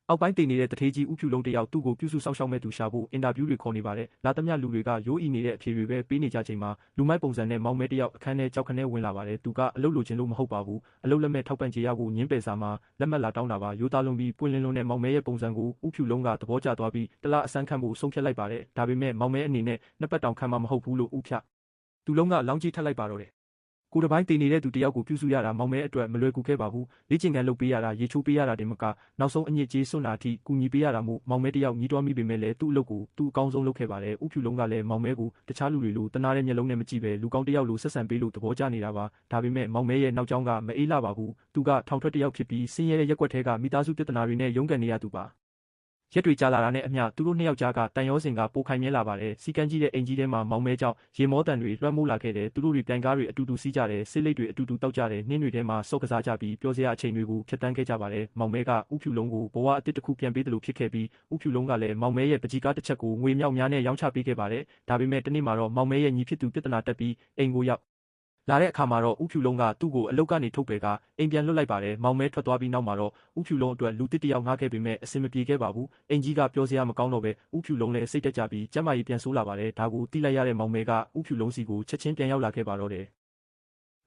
အောက်ပိုင်းတည်နေတဲ့တထေးကြီးဦးဖြူလုံးတယောက်သူ့ကိုပြုစုစောင့်ရှောက်မဲ့သူရှာဖို့အင်တာဗျူးတွေခေါ်နေပါတယ်။လာသမျှလူတွေကရိုးအီနေတဲ့အဖြေတွေပဲပေးနေကြချိန်မှာလူမိုက်ပုံစံနဲ့မောင်မဲတယောက်အခန်းထဲကြောက်ခနဲဝင်လာပါတယ်။သူကအလုပ်လိုချင်လို့မဟုတ်ပါဘူး။အလုပ်လက်မဲ့ထောက်ပံ့ကြေးရဖို့ညင်းပယ်စာမှာလက်မှတ်လာတောင်းတာပါ။ရိုးသားလွန်ပြီးပွင့်လင်းလွန်းတဲ့မောင်မဲရဲ့ပုံစံကိုဦးဖြူလုံးကသဘောကျသွားပြီးတလားအစမ်းခန့်ဖို့ဆုံးဖြတ်လိုက်ပါတယ်။ဒါပေမဲ့မောင်မဲအနေနဲ့နှစ်ပတ်တောင်ခံမှာမဟုတ်ဘူးလို့ဦးဖြသူလုံးကလောင်းကြီးထပ်လိုက်ပါတော့တယ်။ကိုတပိုင်းတည်နေတဲ့သူတယောက်ကိုပြုစုရတာမောင်မဲအတွက်မလွယ်ကူခဲ့ပါဘူး။လေ့ကျင့်ခန်းလုပ်ပေးရတာရေချိုးပေးရတာတင်မကနောက်ဆုံးအညစ်အကြေးစွန့်တာအထိကူညီပေးရတာမို့မောင်မဲတယောက်ညီးတွားမိပေမဲ့လည်းသူ့အလုပ်ကိုသူအကောင်းဆုံးလုပ်ခဲ့ပါတယ်။ဦးဖြူလုံးကလည်းမောင်မဲကိုတခြားလူတွေလိုတနာတဲ့မျက်လုံးနဲ့မကြည့်ပဲလူကောင်းတယောက်လိုဆက်ဆံပေးလို့သဘောကျနေတာပါ။ဒါပေမဲ့မောင်မဲရဲ့နောက်ကျောင်းကမအေးလှပါဘူး။သူကထောင်ထွက်တယောက်ဖြစ်ပြီးဆင်းရဲတဲ့ရက်ွက်ထဲကမိသားစုပြဿနာတွေနဲ့ရုန်းကန်နေရသူပါ။ရက်တွေကြာလာတာနဲ့အမျှသူတို့နှစ်ယောက်ကြားကတန်ရောစင်ကပိုခိုင်မြဲလာပါတယ်။စီကန်းကြီးတဲ့အိမ်ကြီးထဲမှာမောင်မဲကြောင့်ရေမောတန်တွေလွှမ်းမိုးလာခဲ့တယ်။သူတို့တွေပြိုင်ကားတွေအတူတူစီးကြတယ်။ဆေးလိပ်တွေအတူတူတောက်ကြတယ်။နှင်းတွေထဲမှာစော့ကစားကြပြီးပျော်စရာအချိန်တွေကိုဖြတ်တန်းခဲ့ကြပါတယ်။မောင်မဲကဦးဖြူလုံးကိုဘဝအသစ်တစ်ခုပြန်ပေးတယ်လို့ဖြစ်ခဲ့ပြီးဦးဖြူလုံးကလည်းမောင်မဲရဲ့ပကြီးကားတစ်ချက်ကိုငွေမြောက်များနဲ့ရောင်းချပေးခဲ့ပါတယ်။ဒါပေမဲ့တနေ့မှာတော့မောင်မဲရဲ့ညီဖြစ်သူပြဿနာတက်ပြီးအိမ်ကိုရောက်လာတဲ့အခါမှာတော့ဦးဖြူလုံးကသူ့ကိုအလုတ်ကနေထုတ်ပယ်ကအိမ်ပြန်လွတ်လိုက်ပါတယ်။မောင်မဲထွက်သွားပြီးနောက်မှာတော့ဦးဖြူလုံးအတွက်လူတစ်တယောက်ငှားခဲ့ပေမဲ့အဆင်မပြေခဲ့ပါဘူး။အိမ်ကြီးကပြောစရာမကောင်းတော့ပဲဦးဖြူလုံးလည်းစိတ်တက်ကြပြီးကျမ်းမာရေးပြန်ဆိုးလာပါတယ်။ဒါကိုသိလိုက်ရတဲ့မောင်မဲကဦးဖြူလုံးစီကိုချက်ချင်းပြန်ရောက်လာခဲ့ပါတော့တယ်။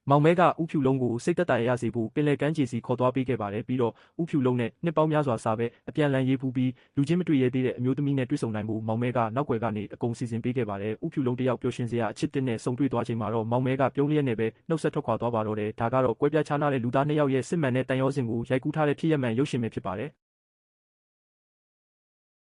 မောင်မဲကဦးဖြူလုံးကိုစိတ်သက်သာရစေဖို့ပင်လယ်ကမ်းခြေစီခေါ်သွားပေးခဲ့ပါတယ်ပြီးတော့ဦးဖြူလုံးနဲ့နှစ်ပေါင်းများစွာစာပဲအပြန်လန်ရေးဖူးပြီးလူချင်းမတွေ့ရသေးတဲ့အမျိုးသမီးနဲ့တွေ့ဆုံနိုင်ဖို့မောင်မဲကနောက်ွယ်ကနေအကုန်စီစဉ်ပေးခဲ့ပါတယ်ဦးဖြူလုံးတယောက်ပျော်ရွှင်စရာအချစ်တစ်နဲ့ဆုံတွေ့သွားချိန်မှာတော့မောင်မဲကပြုံးလျက်နဲ့ပဲနှုတ်ဆက်ထွက်ခွာသွားပါတော့တယ်ဒါကတော့ကွဲပြားခြားနားတဲ့လူသားနှစ်ယောက်ရဲ့စစ်မှန်တဲ့တန်ရောစင်ကိုရိုက်ကူးထားတဲ့ဖြစ်ရမှန်ရုပ်ရှင်ပဲဖြစ်ပါတယ်